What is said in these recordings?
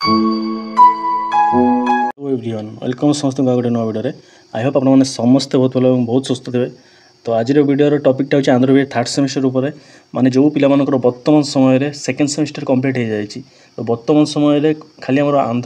Everyone welcome समस्त गोटे नुआ वीडियो आई होप आपने समस्ते बहुत भल बहुत सुस्थ थे। तो आज वीडियो टॉपिकटा हूँ आंध्र बी थर्ड सेमिस्टर उपर माने जो पिला वर्तमान समय सेकेंड सेमिस्टर कंप्लीट हो जाए। तो वर्तमान समय खाली आम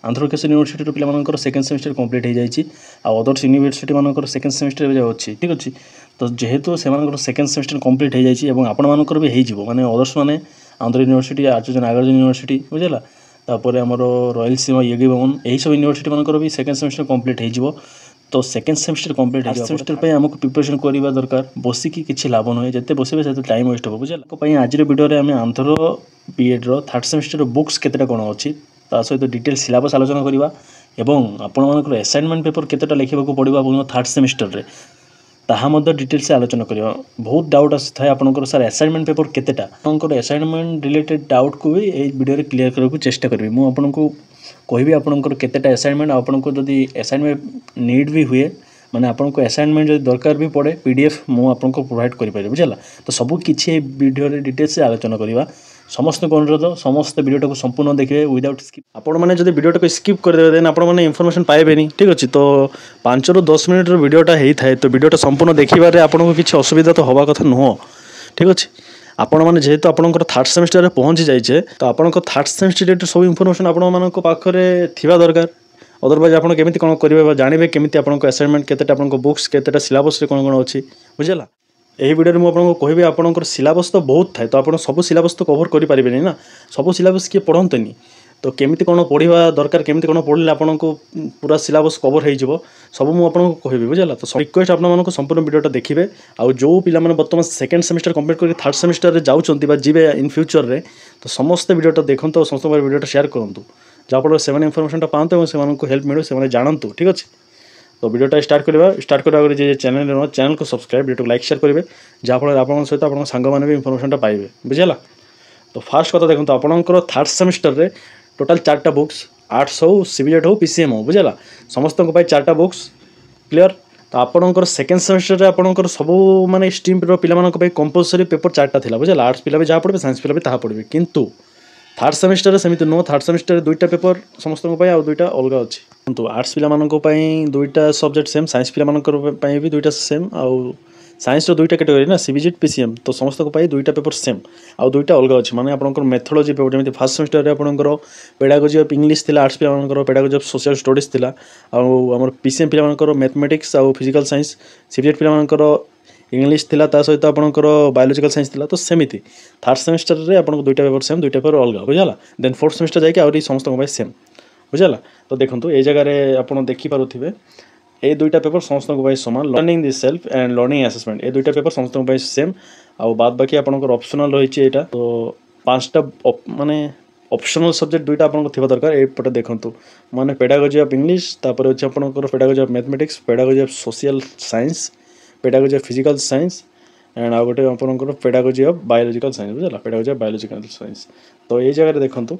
आंध्र केश यूनिवर्सिटी पिला सेकेंड सेमिस्टर कंप्लीट हो जाए आ अदर्स यूनिवर्सिटी मानकर सेकेंड सेमिस्टर अच्छी ठीक अच्छे। तो जेहेतु से सेकेंड सेमिस्टर कंप्लीट हो जाए आपण भी हो माने अदर्स माने आंध्र यूनिवर्सिटी आचार्य नागार्जुन यूनिवर्सिटी बुझेगा तापर आमर रॉयल सीमा यज्ञ भवन यही सब यूनिवर्सिटी मानकर भी सेकेंड सेमिस्टर कंप्लीट हो। तो सेकेंड सेमिस्टर कंप्लीट हो सेमिस्टर पे आमको प्रिपरेशन करवा दरकार बसिकी किसी लाभ नुहे जिते बसबे से टाइम वेस्ट हो बुझे। आज वीडियो आम Andhra B Ed third semester books केतेटा कौन अच्छी ता सहित डिटेल सिलेबस आलोचना करवा एवं आपण असाइनमेंट पेपर केतेटा लिखा पड़ो थर्ड सेमिस्टर रे ताहा मध्य डिटेल्स आलोचना करवा। बहुत डाउट आए आपंकर सर असाइनमेंट पेपर केतेटा आपंकर असाइनमेंट रिलेटेड डाउट को भी ये वीडियो क्लियर करने चेष्टा करी मुझे कहबी आपंकर केतेटा असाइनमेंट आपको जदि असाइनमेंट नीड भी हुए माने आपको असाइनमेंट जो दरकार भी पड़े पीडीएफ मुझे प्रोवाइड करें बुझेगा। तो सब किसी वीडियो डिटेल्स आलोचना करवा समस्त को अनुरोध समस्त वीडियो को संपूर्ण देखिए विदाउट स्किप आपण मैंने जब वीडियो को स्किप करदे देन आपण मैंने इनफॉरमेशन पाइबेनी ठीक अच्छे। तो 5 ରୁ 10 मिनट वीडियोटा होता है तो वीडियोटा संपूर्ण देखिबारे आपको किसी असुविधा तो हवा कथा नुह ठीक अच्छे। आपण मैंने जेहेतु आपंकर थर्ड सेमिस्टर पहुँची जाइए तो आप थर्ड सेमिस्टर रिलेटेड सब इनफॉरमेशन आपण पाखे थिबा दरकार अदरवाइज आप केमी कौन करेंगे जानवे केमी आपको असाइनमेंट केतेटा आपको बुक्स केतेटा सिलेबस कौन कौन अच्छी बुझेगा। यही वीडियो में आपको कहबी आपंकर सिलेबस तो बहुत थाए तो आप सब सिलेबस तो कवर करें ना सब सिलेबस किए पढ़ंतनी तो केमी कौन पढ़ा दरकार केमी कौन पढ़ले आपको पूरा सिलेबस कवर हो सब मुझे कहबी बुझेगा। तो रिक्वेस्ट आपको संपूर्ण वीडियोटा देखिए आउ जो पिला बर्तमान सेकेंड सेमिस्टर कंप्लीट कर थर्ड सेमिस्टर जाऊँच जीवे इन फ्यूचर रे तो समस्त वीडियोटा देखो और समस्त वीडियोटा शेयर करूँ जहाँफल से इनफॉरमेशन पाते और हेल्प मिले से जानतु ठीक अच्छे। तो वीडियोटा स्टार्ट करवा आगे चैनल चैनल को सब्सक्राइब वीडियो को लाइक शेयर करेंगे जहाँफल आप सहित आप सांग मैंने भी इनफॉरमेशन पाइबे बुझेगा। तो फास्ट कथा देखो आपंकर थर्ड सेमिस्टर रे टोटाल 4टा बुक्स आर्ट्स हो सीबीजेड हो पीसीएम हो बुझेगा समस्त 4टा बुक्स क्लियर। तो आपंकर सेकेंड सेमिस्टर रे आपंकर सब माने स्ट्रीम पे कंपलसरी पेपर 4टा थिला बुझेगा आर्ट्स पिला भी जहाँ पढ़े साइंस पिला भी ताहा पढ़े किंतु थर्ड सेमिस्टर सेमती नो थर्ड सेमिस्टर 2टा पेपर समस्त 2टा अलग अच्छी तो आर्ट्स पिला 2टा सब्जेक्ट सेम साइंस पिला भी 2टा सेम आउ साइंस 2टा कैटेगरी ना सीबीजेड पीसीएम तो समस्त 2टा पेपर सेम आउ 2टा अलग अच्छी माने आपंकर मेथोडोलॉजी पेपर जमी फर्स्ट सेमिस्टर रे आपंकर पेडागोजी ऑफ इंग्लिश थिला आर्ट्स पिला पेडागोजी ऑफ सोशल स्टडीज थिला आउ हमर पीसीएम पिला मैथमेटिक्स आउ फिजिकल साइंस सीबीजेड पिला इंग्लिश थिला ता सहित आपंकर बायोलॉजिकल साइंस थिला तो सेमिति थर्ड सेमिस्टर रे आपन 2टा पेपर सेम 2टा पेपर अलग बुझेगा देन फोर्थ सेमिस्टर जाके आउरी समस्त सेम बुझेगा। तो देखो ये जगह आपड़ देखिपे ये 2टा पेपर समस्त सामान learning this self and learning assessment ये 2टा पेपर समस्त सेम आउ बाद बाकी आपंकर ऑप्शनल रही है तो 5टा माने ऑप्शनल सब्जेक्ट 2टा आपको थिबा दरकार एपटे देखंतु माने पेडागोजी ऑफ इंग्लिश तापर अछि आपनकर pedagogy of mathematics pedagogy of social science pedagogy of physical science and आ गोटे आपनकर पेडागोजी ऑफ बायोलॉजिकल साइंस बुझला पेडागोजी ऑफ बायोलॉजिकल साइंस। तो ये जगह देखंतु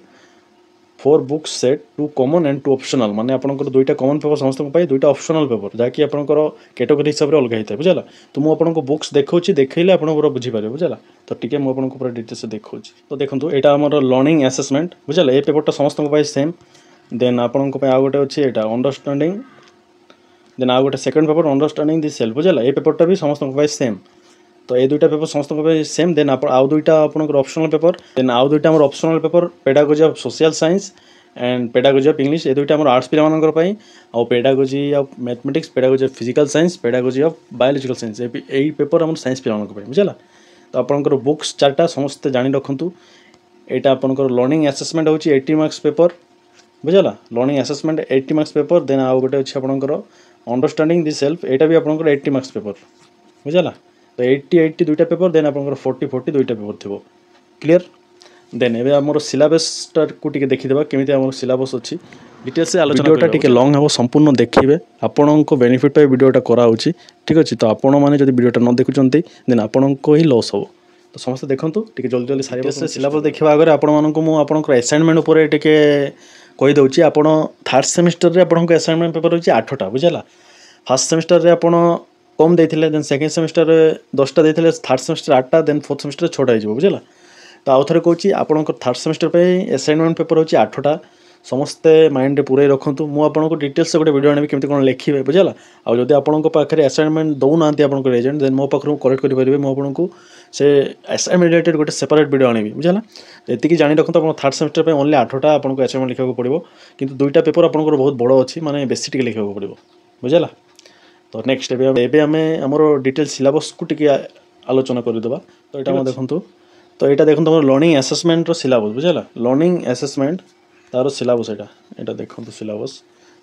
4 books set 2 common and 2 optional माने आपनकर 2टा कॉमन पेपर समस्त 2टा ऑप्शनल पेपर जाकि आपनकर कैटेगरी हिसाब रे अलग होता बुझला। तो मु आपनको बुक्स देखौछि देखैले आपन पूरा बुझी पारे बुझला। तो टिके मु आपनको पूरा डिटेल्स देखौछि तो देखंतु एटा हमर लर्निंग असेसमेंट बुझला ए पेपरटा समस्त सेम देन आपनको आ गोटे अछि एटा अंडरस्टैंडिंग देन आ गोटे second paper understanding this self बुझला ए पेपरटा भी समस्त सेम तो ये 2टा पेपर समस्त सेम देन आउ 2टा आपनकर ऑप्शनल पेपर देन आउ 2टा हमर optional paper pedagogy of social science and pedagogy of English ये 2टा हमर आर्ट्स पिला मानकर पई आउ pedagogy of mathematics pedagogy of physical science pedagogy of biological science A paper हमर साइंस पिला मानकर पई बुझला। तो आपनकर बुक्स 4टा समस्त जानि रखंतु एटा आपनकर लर्निंग असेसमेंट होची 80 मार्क्स पेपर बुझला लर्निंग असेसमेंट 80 मार्क्स पेपर देन आउ गोटे अछि आपनकर अंडरस्टैंडिंग दिस सेल्फ एटा भी आपनकर 80 मार्क्स पेपर बुझला। तो 80 2टा पेपर देन आपनकर 40 2टा पेपर थिबो क्लियर। देन एबे हमर सिलेबस को टिके देखिदेबा केमिति हमर सिलेबस अछि डिटेल्स से आलोचना वीडियोटा टिके लॉन्ग हबो संपूर्ण देखिबे आपनको बेनिफिट पाए वीडियोटा करा होछि ठीक अछि। तो आपण माने जदि वीडियोटा न देखुचंती देन आपनको ही लॉस हो तो समस्त देखंतु टिके जल्दी जल्दी सारी से सिलेबस देखिबा आगे आपण मानको मु आपनकर असाइनमेंट ऊपर टिके कहि दउछि आपण थर्ड सेमिस्टर रे आपनको असाइनमेंट पेपर होछि 8टा बुझला। फर्स्ट सेमिस्टर रे आपण कम देथिले देन सेकंड सेमिस्टर 10टा देथिले थर्ड सेमिस्टर 8टा देन फोर्थ सेमिस्टर 6टा हो बुझला। तो आउ थे कहूँ आपंकर थर्ड सेमेस्टर पे असाइनमेंट पेपर होची 8टा समस्ते माइंड पूरे रखु मुझे डिटेल्स गोटे वीडियो आने केमती कौन लिखे बुझेगा आउ जब आपंखे असाइनमेंट दौना आपंकर एजेंट देन मो पाखु कलेक्ट करेंगे मुझे से असाइनमेंट रिलेटेड गोटे सेपरेट वीडियो आनी बुझेगा ये जानी रखु आप थर्ड सेमेस्टर ओनली 8टा आपको असाइनमेंट लिखा पड़ो कि 2टा पेपर आपंकर बहुत बड़ अच्छी माने बेसी टे लिखा पड़ो बुझेगा। तो नेक्स्ट एबे आम आमर डिटेल सिलेबस को टी आलोचना करदे तो यहाँ देखो तो यहाँ देखो लर्निंग असेसमेंट सिलेबस बुझेगा लर्निंग असेसमेंट तार सिलेबस यहाँ देखो सिलेबस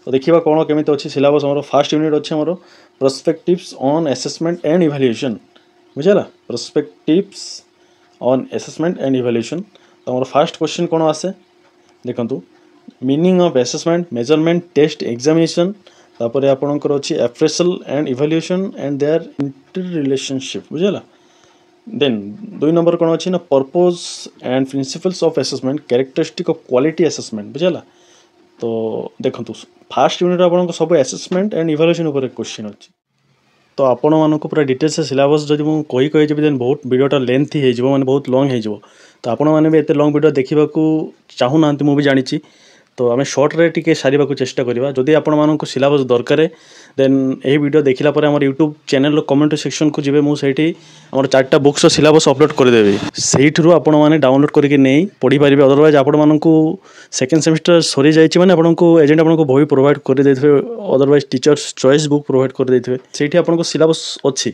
तो देखा कौन केमी अच्छी सिलेबस आम फर्स्ट यूनिट अच्छे आम perspectives on assessment and evaluation बुझेगा perspectives on assessment and evaluation तो आम फर्स्ट क्वेश्चन कौन आसे देखो meaning of assessment measurement test examination तापर आपणकर अच्छी appraisal and evaluation and their inter relationship बुझेगा देन 2 नंबर कौन अच्छी ना purpose and principles of assessment characteristic of quality assessment बुझेगा। तो देखो फास्ट यूनिट आप सब असेसमेंट एंड इवैल्यूएशन ऊपर क्वेश्चन अच्छी तो आपण मानक पूरा डिटेल्स सिलेबस जब मुझे कही देन बहुत वीडियोटा लेंथी हो माने बहुत लॉन्ग हो तो आपण मैंने भी एते लॉन्ग वीडियो देखा चाहूना मुझे जानी तो आम सर्ट्रे टी सारे चेष्टा करवा जदि आपण मानक सिलेबस दरकार देन यही वीडियो देखला पर आम यूट्यूब चैनल कमेंट सेक्शन को जीवे मुझे आम 4टा बुक्स सिलेबस अपलोड करदेवी से आपण मैंने डाउनलोड करके नहीं पढ़ी पारे अदरवाइज आपण मानक सेकेंड सेमेस्टर सरी जाइए मैंने आपको एजेंट आपको बही प्रोवाइड कर देते otherwise teachers choice book provide कर देते से आपको सिलेबस अच्छी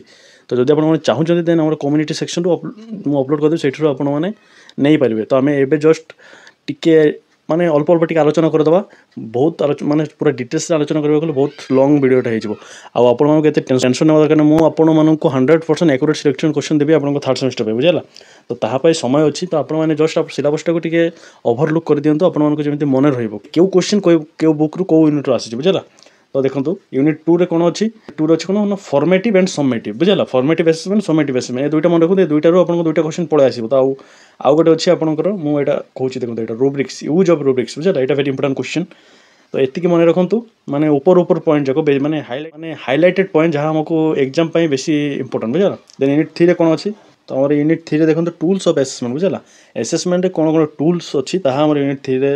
तो जब आप चाहते देन आम कम्युनिटी सेक्शन मुझे अपलोड करदेवी से आपने नहीं पारे तो आम एवं जस्ट टिके माने अल्प अल्प टी आलोचना करदे बहुत माने पूरा डिटेल्स आलोचना करने बहुत लॉन्ग वीडियोटा हो आपको टेंशन ना दरकार मुझे आपण मानक 100% एक्यूरेट सिलेक्शन क्वेश्चन देवी आपको थर्ड सेमेस्टर पे बुझेगा तो तापाई समय अच्छी तो आप जस्ट सिलेबसटा को टी ओभरलुक कर दिंतु आपको मन रो क्वेश्चन क्यों बुक रू कौ यूनिट आसी बुझेगा। तो देखो यूनिट 2 रे कौन अच्छी 2 रे अच्छी कौन फॉर्मेटिव एंड समेटिव बुझेगा फॉर्मेटिव असेसमेंट समेटिव असेसमेंट ये 2टा मन रखते 2टारू आपको 2टा क्वेश्चन पड़े आसो तो आउ गोटे अच्छी आपंकर मुझे कहूँ देखो यहाँ रूब्रिक्स यूज ऑफ रूब्रिक्स बुझेगा यहाँ वेरी इंपोर्टेंट क्वेश्चन तो ये मन रखु माने ऊपर पॉइंट जाक माने हाइलाइटेड पॉइंट जहाँ हमको एग्जाम बेसी इंपोर्टेंट बुझेगा। देन यूनिट 3 रे कौन अच्छी तो हमारे यूनिट 3 रे देखो टूल्स ऑफ असेसमेंट बुझेगा असेसमेंट कौन कौन टूल्स अच्छी ताहा हमर यूनिट 3 रे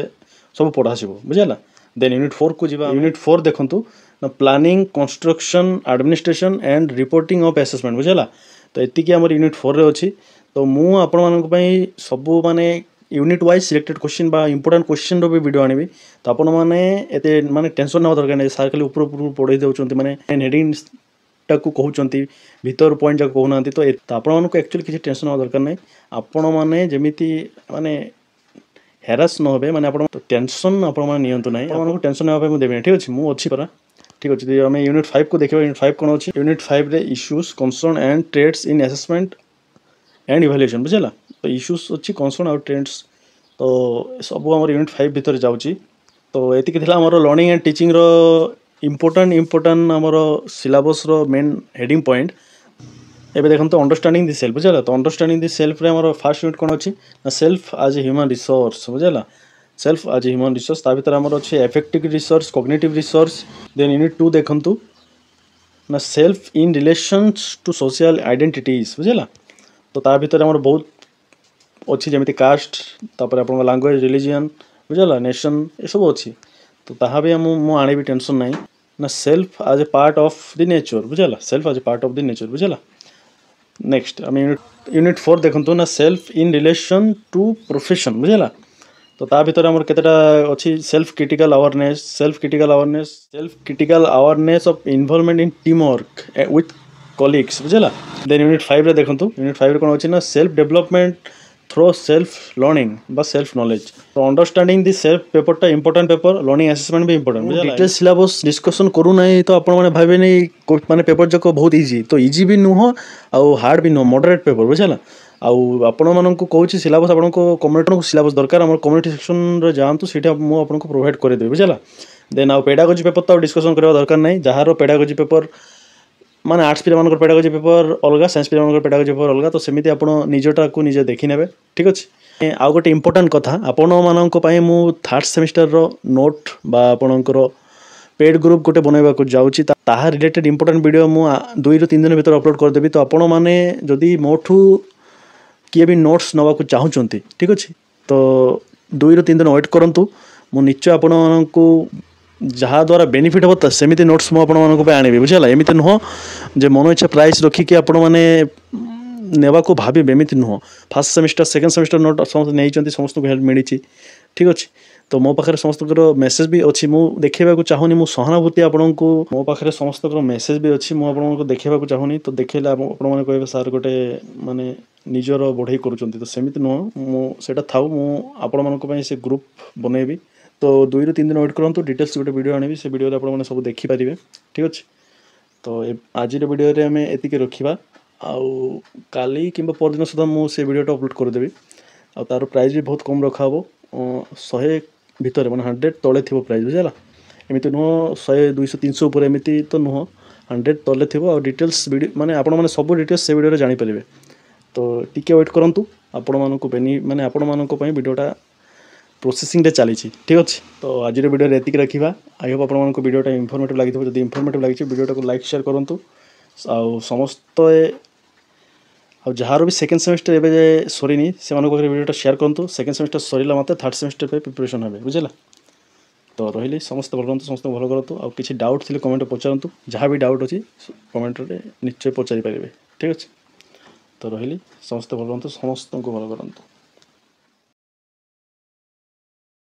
सब पढ़ा बुझेगा। देन यूनिट 4 को जीवा यूनिट 4 देखो planning construction administration and reporting of assessment बुझेगा तो ये आम यूनिट 4 रे अच्छी तो मुझे आपण मानी सब माने यूनिट वाइज सिलेक्टेड क्वेश्चन बा इंपोर्टेंट क्वेश्चन रो भी वीडियो आनी तो आपण माने एते माने टेंशन ना दरकार नहीं सार खाली ऊपर पढ़े दउचंती माने हेडिंग टाकू कहउचंती भीतर पॉइंट जाक कहउना तो आपण मानको एक्चुअली किसी टेंशन ना दरकार नहीं आपण माने जेमिति माने हेरास न होबे माने आपण टेंशन आपण माने नियंतु नहीं आपण टेंशन ना होबे मु देबे ठीक अछि मु अछि परा ठीक अच्छे आम यूनिट 5 को देखा यूनिट 5 कौन अच्छी यूनिट 5 रे issues concern and trends in assessment and evaluation बुझेगा तो इश्यूज अच्छी कंसर्न और ट्रेड्स तो सब आम यूनिट 5 भितर जाऊँगी तो ये आमर लर्निंग एंड टीचिंग रो इम्पोर्टाट आमर सिलेबस रो मेन हेडिंग पॉइंट एबे देखो तो अंडरस्टैंडिंग द सेल्फ बुझेगा तो अंडरस्टैंडिंग द सेल्फ रे आमर फर्स्ट यूनिट कौन अच्छी ना self as a human resource बुझेगा self as a human resource ता भीतर आमर अच्छे affective resource cognitive resource then unit 2 देखंतु ना self in relations to social identities बुझेगा तो ता भीतर आमर बहुत अच्छी जमी कास्ट तापर आप लैंग्वेज रिलीजन बुझेगा नेशन ये सब अच्छी तो ताहा भी मु आने भी टेंशन नहीं ना self as a part of the nature बुझेगा self as a part of the nature बुझेगा। नेक्स्ट आम यूनिट 4 देखंतु ना self in relation to profession बुझेगा तो ता भीतर आमर केतेटा अच्छी self critical awareness of involvement in team work with colleagues बुझेगा। देन यूनिट 5 रे देखंतु यूनिट 5 रे कोन अछि ना self development through self learning बा सेल्फ नॉलेज तो अंडरस्टैंडिंग द सेल्फ पेपरटा इंपोर्टेंट पेपर लर्निंग असेसमेंट भी इंपोर्टेंट डिटेल सिलेबस डिस्कशन करू नहीं तो आपण माने भाबे नहीं माने पेपर जको बहुत इजी तो इजी भी नुह आउ हार्ड भी नुह मॉडरेट पेपर बुझेला आउ आपण मानक कहूँ सिलेबस आपको कम्युनिटी सिलेबस दरकार आम कम्युनिटी सेक्शन रे जातु से मुझे प्रोवाइड करदेवी बुझेगा। देन आउ पेडागोजी पेपर तो डिस्कशन करवा दरकार नहीं जार पेडागोजी पेपर माने आर्ट्स पिला पेडागोजी पेपर अलग साइंस पिला पेडागोजी पेपर अलग तो सेमती आप निजटा को निजे देखी ने ठीक अच्छे। आउ गोटे इंपोर्टेंट कथा आपण मानक मु थर्ड सेमिस्टर रो नोट बा आपणकर पेड ग्रुप गोटे बनवाक जाऊँगी ताहा रिलेटेड इंपोर्टेंट वीडियो मु 2 ରୁ 3 दिन भीतर अपलोड करदेवी तो आपण माने जदि मोठू किए भी नोट्स नवाक चाहूँगी ठीक अच्छे तो 2 ରୁ 3 दिन वेट करूँ मु निश्चय आपको जहाँ द्वारा बेनिफिट हम सेमती नोट्स मुझे आने बुझेगा एमती नुह जे मन इच्छा प्राइस रखिकी आपण मैंने नेवा को भावे एमती नुह first semester second semester note समस्त नहीं समस्त को हेल्प मिली ठीक अच्छे तो मो पाखे समस्त मेसेज भी अच्छी मु देखा चाहूनी मु सहानुभूति आपन को मो पाखे समस्त मेसेज भी अच्छी मुझे देखा चाहूनी तो देखेले आपने कहे सार गोटे माने निजर बढ़ई करुँच तो सेमती नुह मुझे थाऊ मुझे से ग्रुप बनैबी तो 2 ରୁ 3 दिन वेट करूँ डिटेल्स गोटे वीडियो आनी से वीडियो आपने सब देखिपारे ठीक अच्छे तो आज वीडियो आम एतिक रखा आउ काली कि परदिन सुधा मुझे वीडियो अपलोड करदेवी आ तार प्राइस भी बहुत कम रखा हे 100 भितर मैंने 100 तले थी प्राइस बुझेगा एमती नुह 100 200 300 उपर एमती तो नुह 100 तले थी और डिटेल्स वीडियो माने आपण मैंने सब डिटेल्स से वीडियो जानीपारे तो टिके वेट करूँ आपण मानक माने आपण मानक वीडियोटा प्रोसेसिंग चली ठीक अच्छे तो आज वीडियो एतिक रखा आई होप आपको वीडियोटा इनफॉर्मेटिव लगी जब इनफॉर्मेटिव लगी वीडियो को लाइक शेयर करूँ आउ समस्त जार भी सेकेंड सेमेस्टर एवं सरीनी से वीडियोटा शेयर करूँ सेकेंड सेमेस्टर सरीला मत थर्ड सेमेस्टर पे प्रिपरेशन हे बुझेगा तो रही समस्त भल करूँ समस्त भल करूँ आउ किसी डाउट थी कमेंट पचारतु जहाँ भी डाउट अच्छी कमेंट निश्चय पचारि पारे ठीक अच्छे तो रही समस्त भल करूँ समस्त को भल करूँ।